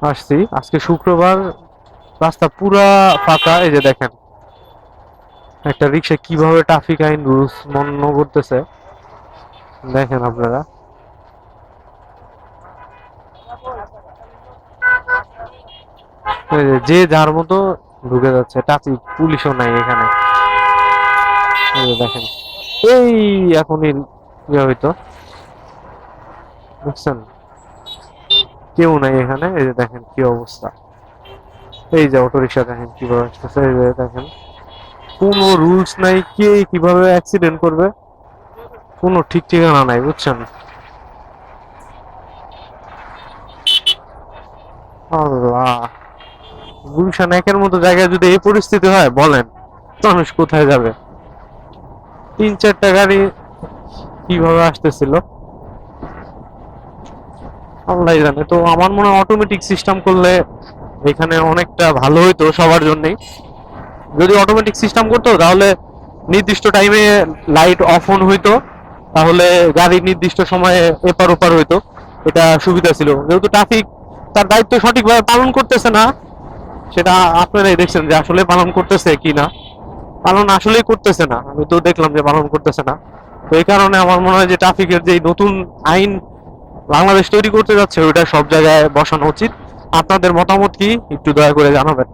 আসছি আজকে শুক্রবার, রাস্তা পুরা ফাঁকা। এই যে দেখেন একটা রিক্সা কিভাবে ট্রাফিক আইন রুলস মন্য করতেছে, দেখেন আপনারা। এই যে যার মতো ঢুকে যাচ্ছে, ট্রাফিক পুলিশও নাই এখানে। এই যে দেখেন, এই এখনই ইয়ে হইতো, বুঝছেন, কেউ নাই এখানে। এই যে দেখেন কি অবস্থা, এই যে অটো রিক্সা দেখেন কিভাবে আসতেছে। এই যে দেখেন কোনো রুলস নাই, কে কিভাবে অ্যাক্সিডেন্ট করবে কোনো ঠিক ঠিকানা নাই, বুঝছেন। আল্লাহ, গুলশান একের মতো জায়গায় যদি এই পরিস্থিতি হয় বলেন মানুষ কোথায় যাবে? তিন চারটা গাড়ি কিভাবে আসতেছিল আল্লাহ জানে। তো আমার মনে হয় অটোমেটিক সিস্টেম করলে এখানে অনেকটা ভালো হইতো সবার জন্যই। যদি অটোমেটিক সিস্টেম করতো তাহলে নির্দিষ্ট টাইমে লাইট অফ অন হইতো, তাহলে গাড়ি নির্দিষ্ট সময়ে এপার ওপার হইতো, এটা সুবিধা ছিল। যেহেতু ট্রাফিক তার দায়িত্ব সঠিকভাবে পালন করতেছে না, সেটা আপনারাই দেখছেন যে আসলে পালন করতেছে কি না। পালন আসলেই করতেছে না, আমি তো দেখলাম যে পালন করতেছে না। তো এই কারণে আমার মনে হয় যে ট্রাফিকের যে নতুন আইন বাংলাদেশ তৈরি করতে যাচ্ছে ওইটা সব জায়গায় বসানো উচিত। আপনাদের মতামত কি একটু দয়া করে জানাবেন।